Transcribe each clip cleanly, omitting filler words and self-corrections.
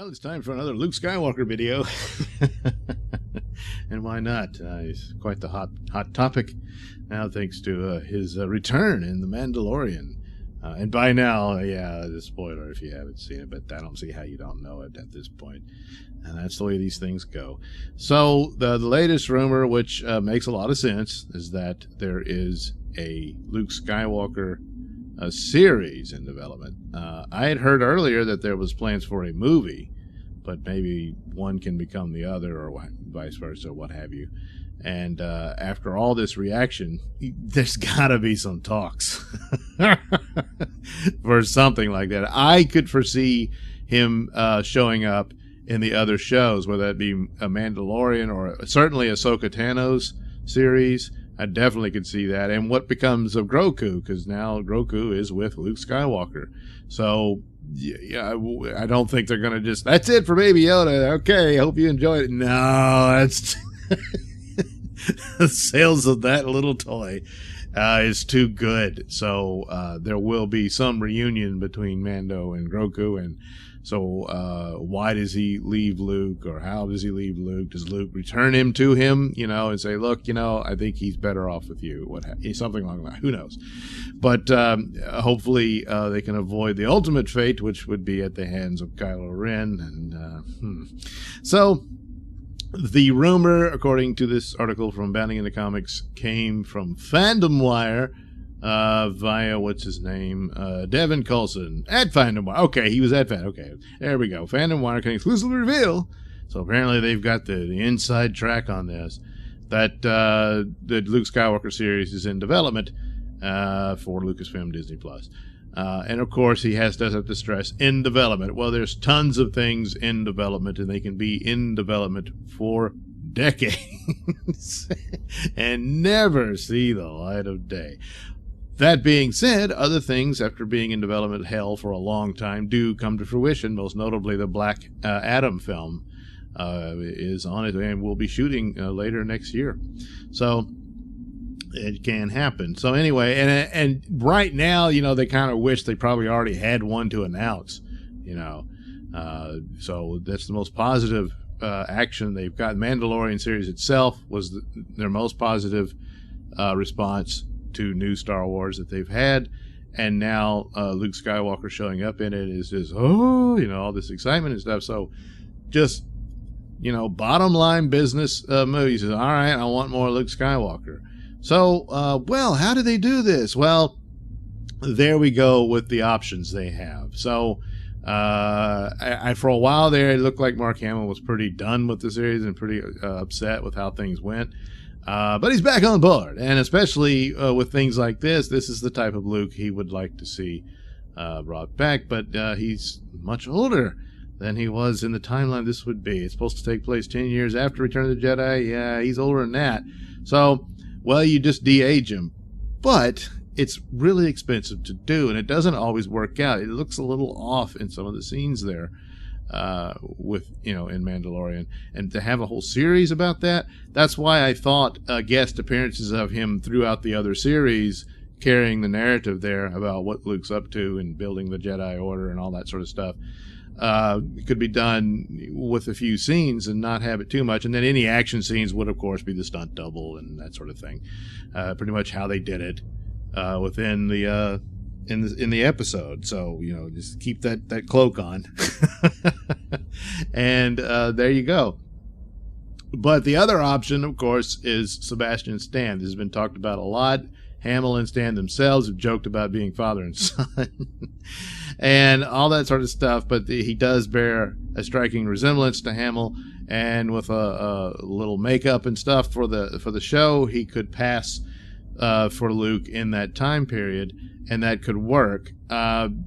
Well, it's time for another Luke Skywalker video. And why not? He's quite the hot topic now, thanks to his return in The Mandalorian. And by now, yeah, the spoiler if you haven't seen it, but I don't see how you don't know it at this point. And that's the way these things go. So the latest rumor, which makes a lot of sense, is that there is a Luke Skywalker series in development. I had heard earlier that there was plans for a movie, but maybe one can become the other, or vice versa, what have you. And after all this reaction, there's got to be some talks for something like that. I could foresee him showing up in the other shows, whether that be a Mandalorian or certainly Ahsoka Tano's series. I definitely could see that. And what becomes of Grogu, because now Grogu is with Luke Skywalker. So, yeah, I don't think they're going to just, that's it for Baby Yoda. Okay, hope you enjoyed it. No, that's... the sales of that little toy is too good. So there will be some reunion between Mando and Grogu. And so why does he leave Luke, or how does he leave Luke? Does Luke return him to him, and say, look, I think he's better off with you, something like that. Who knows? But hopefully they can avoid the ultimate fate, which would be at the hands of Kylo Ren. And so the rumor, according to this article from Bounding into Comics, came from Fandom Wire via, what's his name, Devin Coulson at Fandom Wire. Okay, he was at Fandom. Okay, there we go. Fandom Wire can exclusively reveal. So apparently they've got the inside track on this, that the Luke Skywalker series is in development for Lucasfilm Disney Plus. And of course, he does have to stress in development. Well, there's tons of things in development, and they can be in development for decades and never see the light of day. That being said, other things, after being in development hell for a long time, do come to fruition. Most notably, the Black Adam film is on it and will be shooting later next year. So it can happen. So anyway, and right now, they kind of wish they probably already had one to announce, so that's the most positive action they've got. Mandalorian series itself was their most positive response to new Star Wars that they've had. And now Luke Skywalker showing up in it is just, all this excitement and stuff. So just, bottom line business movies is, all right, I want more Luke Skywalker. So, well, how do they do this? Well, there we go with the options they have. So, for a while there, it looked like Mark Hamill was pretty done with the series and pretty upset with how things went. But he's back on board, and especially with things like this is the type of Luke he would like to see brought back. But he's much older than he was in the timeline this would be. It's supposed to take place 10 years after Return of the Jedi. Yeah, he's older than that. So, well, you just de-age him. But it's really expensive to do, and it doesn't always work out. It looks a little off in some of the scenes there with, in Mandalorian. And to have a whole series about that, that's why I thought guest appearances of him throughout the other series, carrying the narrative there about what Luke's up to and building the Jedi Order and all that sort of stuff, could be done with a few scenes and not have it too much. And then any action scenes would, of course, be the stunt double and that sort of thing. Pretty much how they did it within the in the episode. So, just keep that cloak on. And there you go. But the other option, of course, is Sebastian Stan. This has been talked about a lot. Hamill and Stan themselves have joked about being father and son and all that sort of stuff, but he does bear a striking resemblance to Hamill, and with a little makeup and stuff for the show, he could pass for Luke in that time period, and that could work. Had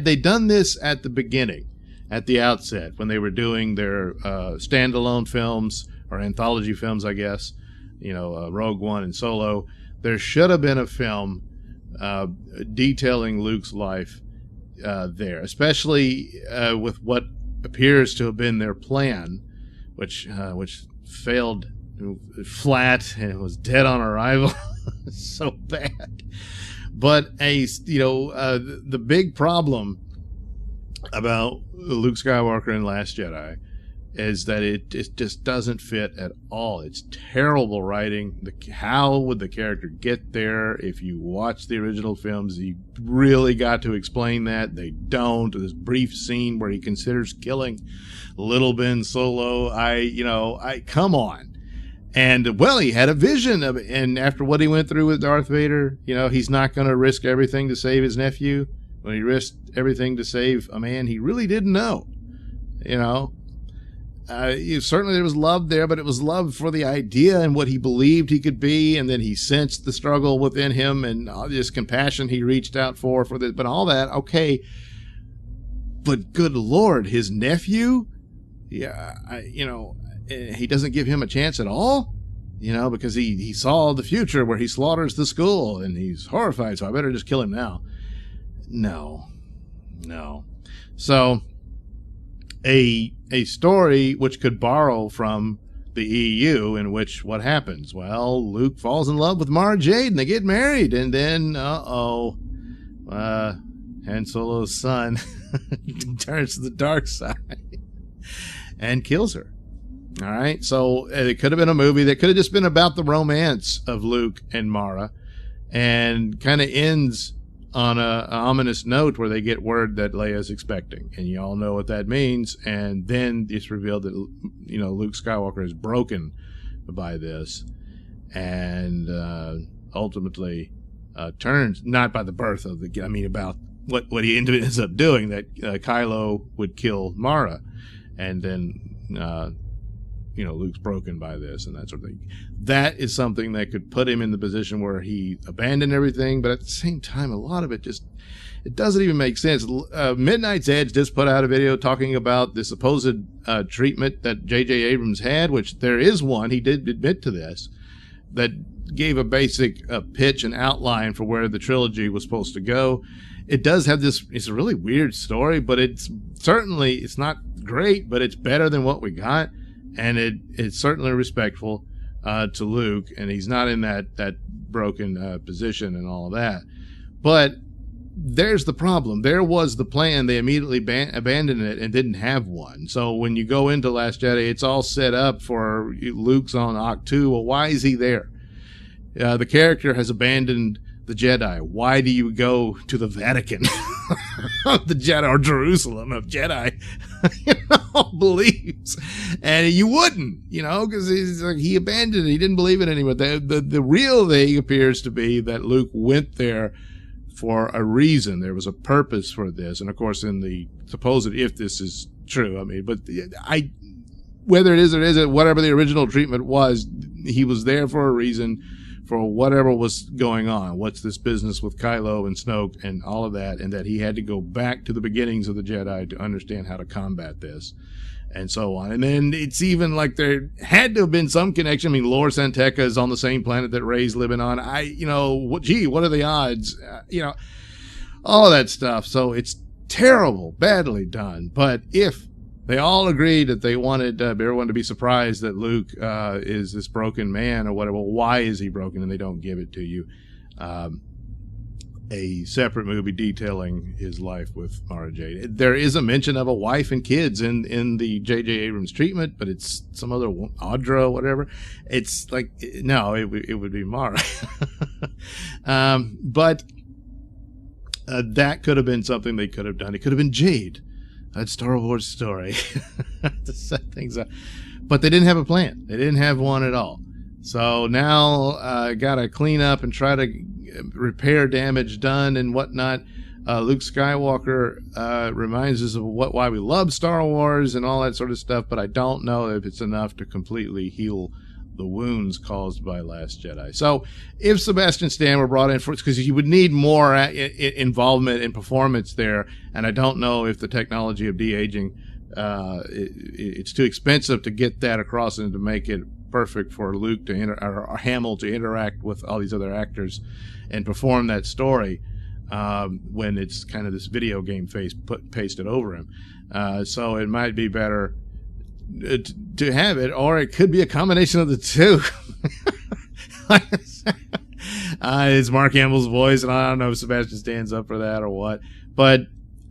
they done this at the beginning, at the outset, when they were doing their standalone films, or anthology films, I guess, Rogue One and Solo, there should have been a film detailing Luke's life there, especially with what appears to have been their plan, which failed flat and was dead on arrival. So bad. But the big problem about Luke Skywalker in Last Jedi is that it just doesn't fit at all. It's terrible writing. How would the character get there? If you watch the original films, you really got to explain that. They don't. This brief scene where he considers killing Little Ben Solo. Come on. And, well, he had a vision of it. And after what he went through with Darth Vader, he's not going to risk everything to save his nephew. When he risked everything to save a man he really didn't know. Certainly there was love there, but it was love for the idea and what he believed he could be, and then he sensed the struggle within him and all this compassion he reached out for this, but all that, okay. But good Lord, his nephew, he doesn't give him a chance at all, because he saw the future where he slaughters the school, and he's horrified, so I better just kill him now. No. So a story which could borrow from the EU, in which what happens? Well, Luke falls in love with Mara Jade and they get married, and then Han Solo's son turns to the dark side and kills her. All right, so it could have been a movie that could have just been about the romance of Luke and Mara, and kind of ends on an ominous note where they get word that Leia's expecting, and you all know what that means. And then it's revealed that Luke Skywalker is broken by this, and ultimately turns, not by the birth of about what he ends up doing, that Kylo would kill Mara, and then Luke's broken by this and that sort of thing. That is something that could put him in the position where he abandoned everything, but at the same time, a lot of it doesn't even make sense. Midnight's Edge just put out a video talking about the supposed treatment that J.J. Abrams had, which there is one, he did admit to this, that gave a basic pitch and outline for where the trilogy was supposed to go. It does have this, it's a really weird story, but it's not great, but it's better than what we got. And it's certainly respectful to Luke, and he's not in that broken position and all of that. But there's the problem. There was the plan. They immediately abandoned it and didn't have one. So when you go into Last Jedi, it's all set up for Luke's on Ahch-To. Well, why is he there? The character has abandoned the Jedi. Why do you go to the Vatican of the Jedi, or Jerusalem of Jedi beliefs? And you wouldn't, because he abandoned it. He didn't believe it anymore. The real thing appears to be that Luke went there for a reason. There was a purpose for this. And of course, in the supposed, if this is true, whether it is or isn't, whatever the original treatment was, he was there for a reason, for whatever was going on. What's this business with Kylo and Snoke and all of that, and that he had to go back to the beginnings of the Jedi to understand how to combat this, and so on. And then it's even like there had to have been some connection. Lor Santeca is on the same planet that Rey's living on. What are the odds? All of that stuff. So it's terrible, badly done. But if they all agreed that they wanted everyone to be surprised that Luke is this broken man or whatever. Well, why is he broken? And they don't give it to you. A separate movie detailing his life with Mara Jade. There is a mention of a wife and kids in the J.J. Abrams treatment, but it's some other Audra, whatever. It's like, no, it would be Mara. But that could have been something they could have done. It could have been Jade. That Star Wars story to set things up. But they didn't have a plan. They didn't have one at all. So now got to clean up and try to repair damage done and whatnot. Luke Skywalker reminds us of why we love Star Wars and all that sort of stuff, but I don't know if it's enough to completely heal the wounds caused by Last Jedi. So if Sebastian Stan were brought in for, because you would need more involvement and performance there, and I don't know if the technology of de-aging, it's too expensive to get that across and to make it perfect for Luke or Hamill to interact with all these other actors and perform that story when it's kind of this video game face pasted over him. So it might be better to have it, or it could be a combination of the two. It's Mark Hamill's voice, and I don't know if Sebastian Stan's up for that or what, but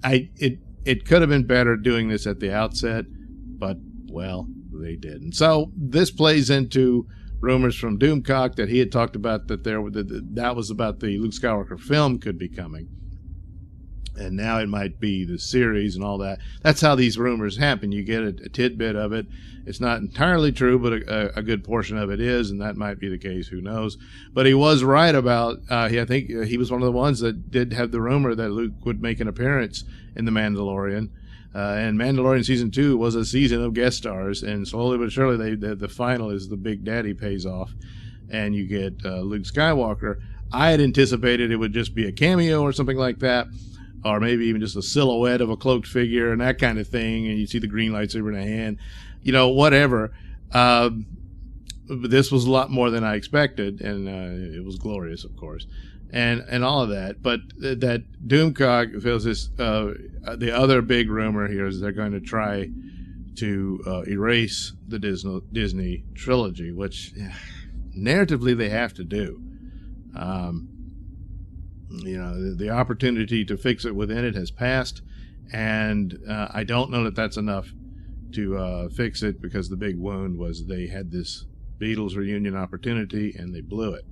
it it could have been better doing this at the outset, but, well, they didn't. So this plays into rumors from Doomcock that he had talked about that was about the Luke Skywalker film could be coming. And now it might be the series and all that. That's how these rumors happen. You get a tidbit of it. It's not entirely true, but a good portion of it is, and that might be the case. Who knows? But he was right about, I think he was one of the ones that did have the rumor that Luke would make an appearance in The Mandalorian. And Mandalorian Season 2 was a season of guest stars, and slowly but surely the final is the Big Daddy pays off, and you get Luke Skywalker. I had anticipated it would just be a cameo or something like that, or maybe even just a silhouette of a cloaked figure and that kind of thing, and you see the green lightsaber in a hand, whatever. But this was a lot more than I expected, and it was glorious, of course, and all of that. But that Doomcock feels this. The other big rumor here is they're going to try to erase the Disney trilogy, which narratively they have to do. The opportunity to fix it within it has passed, and I don't know that that's enough to fix it, because the big wound was they had this Beatles reunion opportunity and they blew it.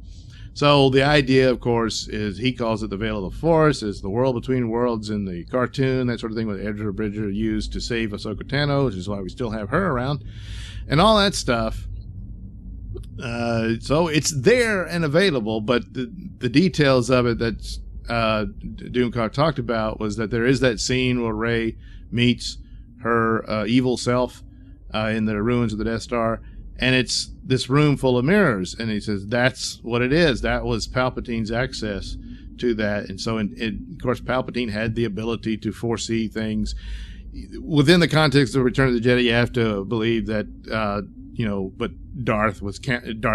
So the idea, of course, is he calls it the Veil of the Force, is the world between worlds in the cartoon, that sort of thing, with Ezra Bridger used to save Ahsoka Tano, which is why we still have her around, and all that stuff. So it's there and available, but the details of it that Doomcock talked about was that there is that scene where Rey meets her evil self in the ruins of the Death Star, and it's this room full of mirrors, and he says that's what it is. That was Palpatine's access to that, and so of course Palpatine had the ability to foresee things. Within the context of Return of the Jedi, you have to believe that but Darth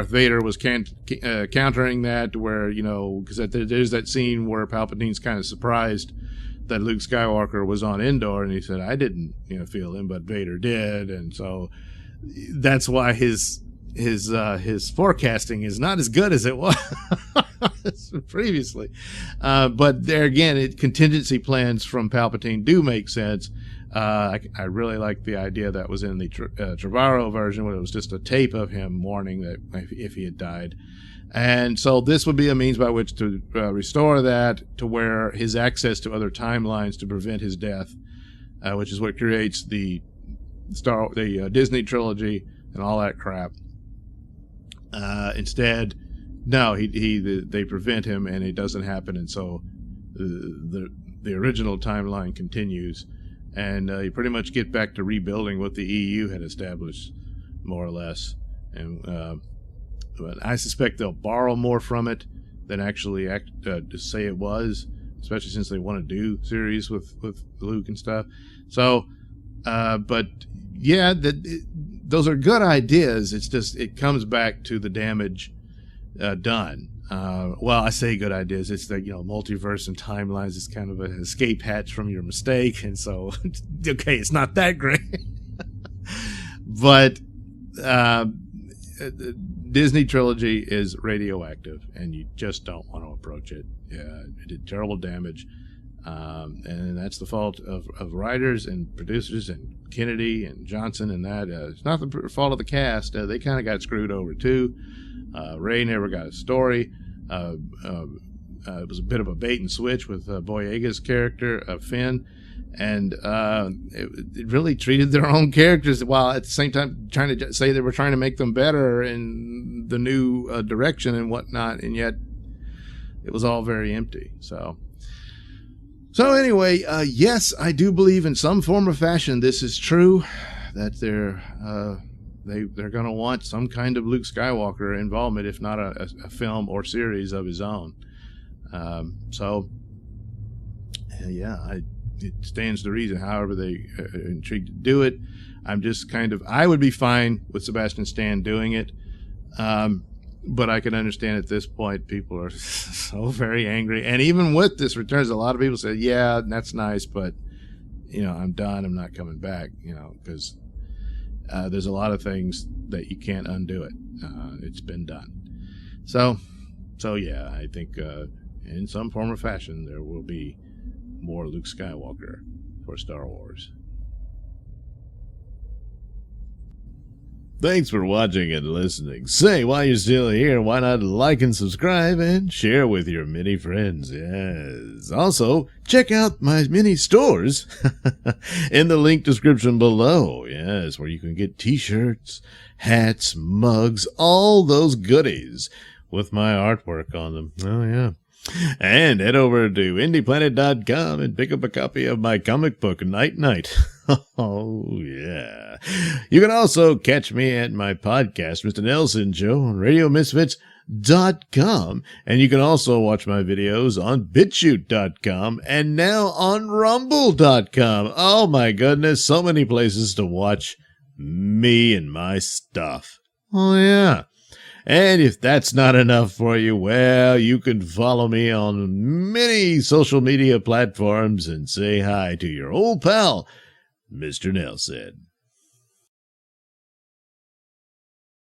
Vader was countering that, where because there's that scene where Palpatine's kind of surprised that Luke Skywalker was on Endor, and he said, I didn't feel him, but Vader did, and so that's why his forecasting is not as good as it was previously. But there again, contingency plans from Palpatine do make sense. I really like the idea that was in the Trevorrow version, where it was just a tape of him warning that if he had died. And so this would be a means by which to restore that to where his access to other timelines to prevent his death, which is what creates the Disney trilogy and all that crap. Instead, no, they prevent him, and it doesn't happen, and so the original timeline continues, and you pretty much get back to rebuilding what the EU had established, more or less. And but I suspect they'll borrow more from it than actually just say it was, especially since they want to do series with Luke and stuff. So, but yeah, those are good ideas. It's just it comes back to the damage done. Well, I say good ideas. It's the multiverse and timelines is kind of an escape hatch from your mistake, and so okay, it's not that great, but Disney trilogy is radioactive, and you just don't want to approach it. It did terrible damage, and that's the fault of writers and producers and Kennedy and Johnson, and that it's not the fault of the cast. They kind of got screwed over too. Rey never got a story. It was a bit of a bait and switch with Boyega's character, Finn, and it really treated their own characters while at the same time trying to say they were trying to make them better in the new direction and whatnot, and yet it was all very empty. So anyway, yes, I do believe in some form or fashion this is true, that they're going to want some kind of Luke Skywalker involvement, if not a film or series of his own. It stands to reason. However they are intrigued to do it, I would be fine with Sebastian Stan doing it. But I can understand at this point people are so very angry. And even with this Returns, a lot of people say, yeah, that's nice, but I'm done. I'm not coming back, because there's a lot of things that you can't undo it. It's been done. So yeah, I think in some form or fashion there will be more Luke Skywalker for Star Wars. Thanks for watching and listening. Say, while you're still here, why not like and subscribe and share with your many friends? Yes. Also, check out my mini stores in the link description below. Yes, where you can get t-shirts, hats, mugs, all those goodies with my artwork on them. Oh, yeah. And head over to indieplanet.com and pick up a copy of my comic book, Night Night. Oh, yeah. You can also catch me at my podcast, Mr Nailsin Show, on RadioMisfits.com. And you can also watch my videos on BitChute.com and now on Rumble.com. Oh, my goodness. So many places to watch me and my stuff. Oh, yeah. And if that's not enough for you, well, you can follow me on many social media platforms and say hi to your old pal, Mr. Nailsin.